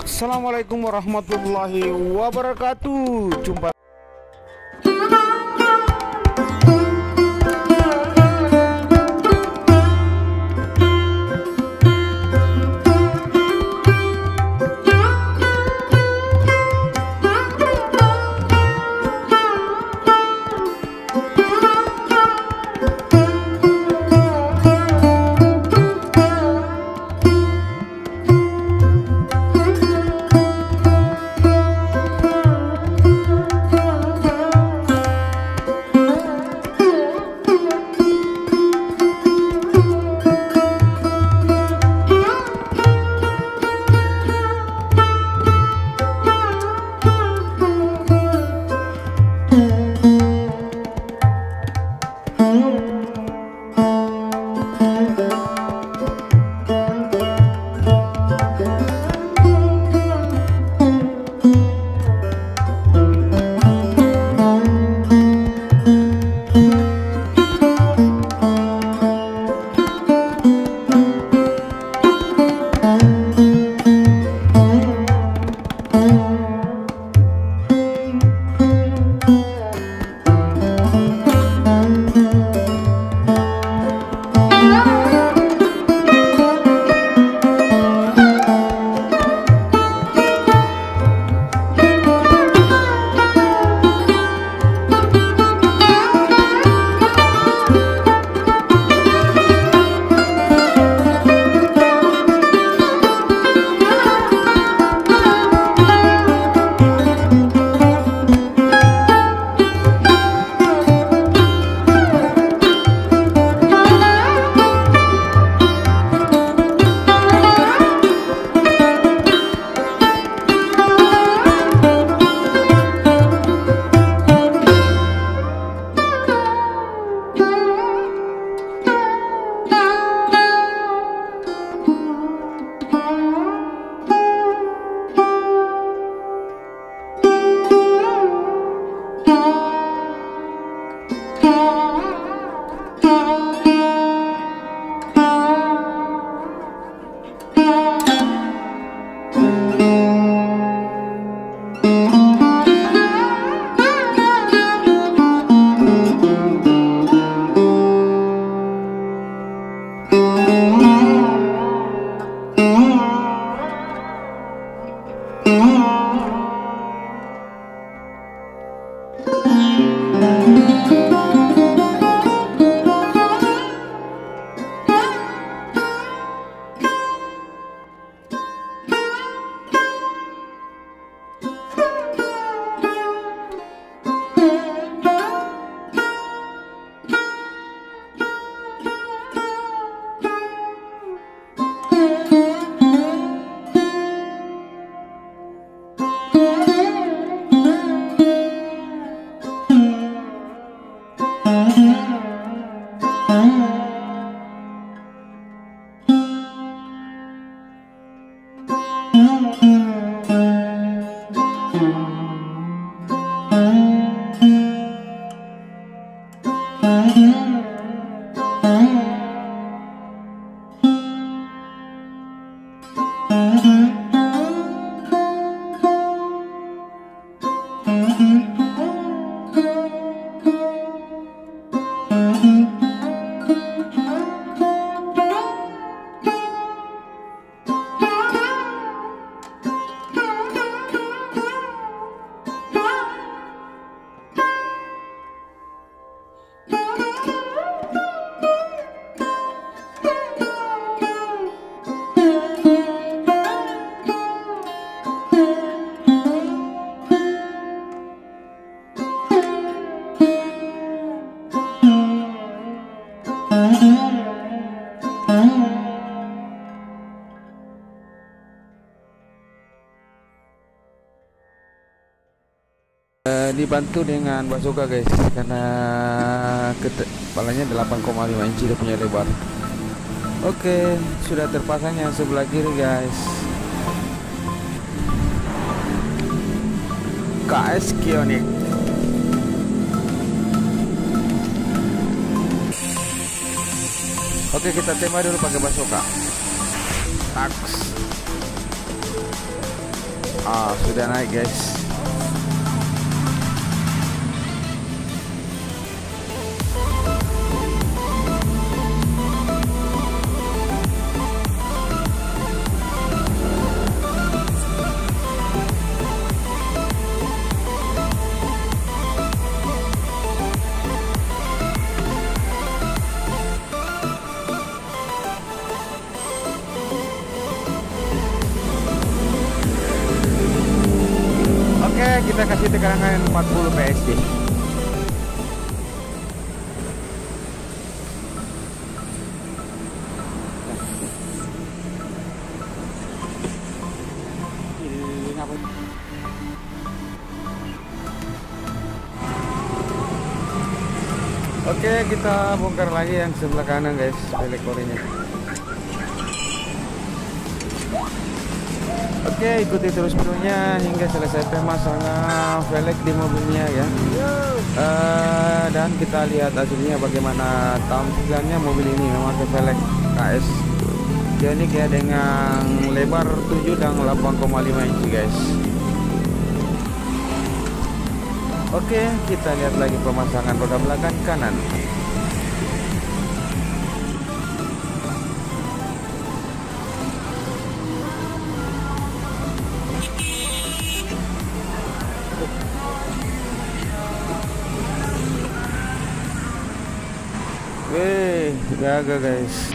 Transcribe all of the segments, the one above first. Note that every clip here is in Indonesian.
Assalamualaikum warahmatullahi wabarakatuh. Jumpa. Dibantu dengan bazooka guys, karena kepalanya 8,5 inci dia punya lebar. Oke, sudah terpasang yang sebelah kiri guys. KS Kionik. Oke, kita tembak dulu pakai bazooka. Taks. Sudah naik guys. Oke, kita kasih tekanan 40 PSD. Oke, kita bongkar lagi yang sebelah kanan guys, velg orinya. Oke, ikuti terus videonya hingga selesai pemasangan velg di mobilnya ya. Dan kita lihat hasilnya bagaimana tampilannya mobil ini memakai velg KS Ioniq ya, dengan lebar 7 dan 8,5 inci guys. Oke, kita lihat lagi pemasangan roda belakang kanan. Wih, gagal guys.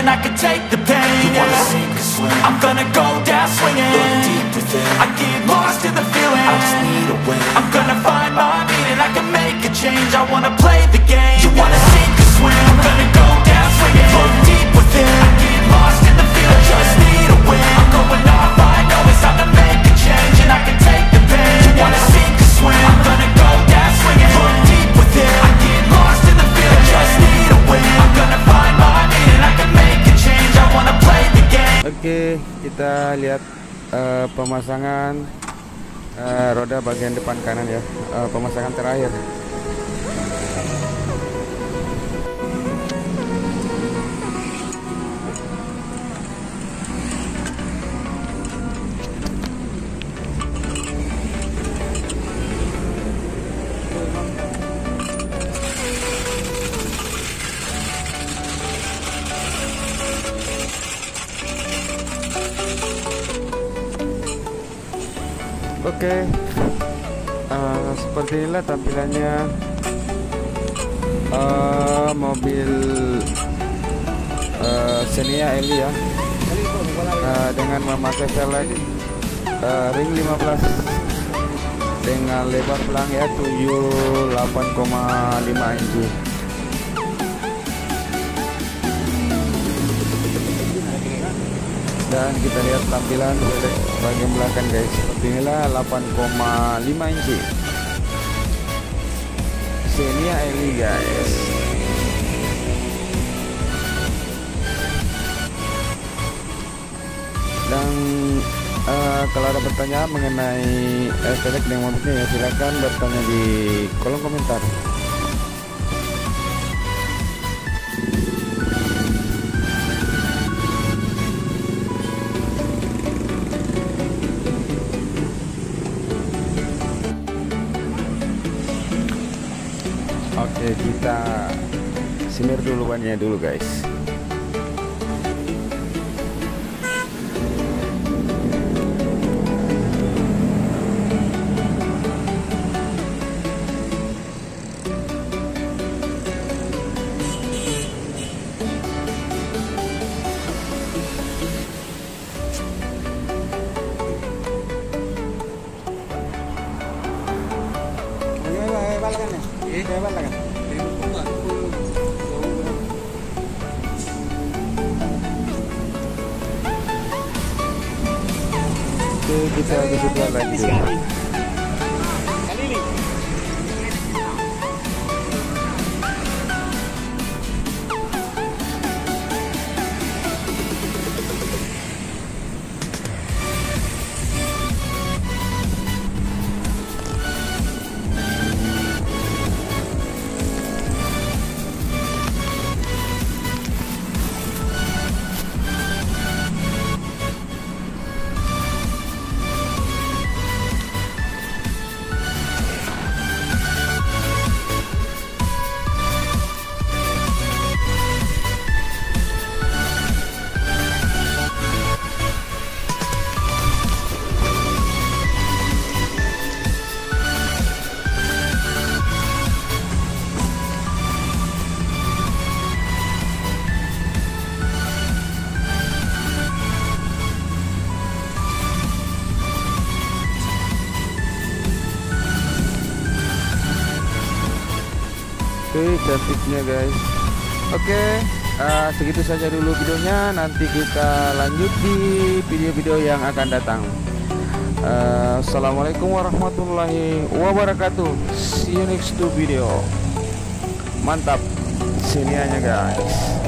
I can take the pain. You wanna sink or swim? I'm gonna go down swinging. Look deep within. I get lost in the feeling. I just need a win. I'm gonna find my meaning. I can make a change. I wanna play the game. You wanna sink or swim? I'm gonna go down swinging. Look deep within. I get lost in the feeling. I just need a win. I'm going off. I know it's time to make a change, and I can take the pain. You wanna sink or swim? I'm gonna go down swinging. Look deep within. I get lost in the feeling. I just need a win. I'm gonna find my meaning. I can make a change. I wanna play the game. Oke, kita lihat pemasangan roda bagian depan kanan ya, pemasangan terakhir. Oke, seperti inilah tampilannya mobil Xenia Elli ya, dengan memakai velg ring 15 dengan lebar pelang ya 78,5 inci. Dan kita lihat tampilan bagian belakang guys, seperti inilah 8,5 inci Xenia Elite guys. Dan kalau ada pertanyaan mengenai velg dan motifnya ya silakan bertanya di kolom komentar. Oke, kita simir dulu bannya dulu guys. Oke, kita bisa lanjut. Oke, cantiknya guys. Oke, segitu saja dulu videonya. Nanti kita lanjut di video-video yang akan datang. Assalamualaikum warahmatullahi wabarakatuh. See you next to video. Mantap, sinianya guys.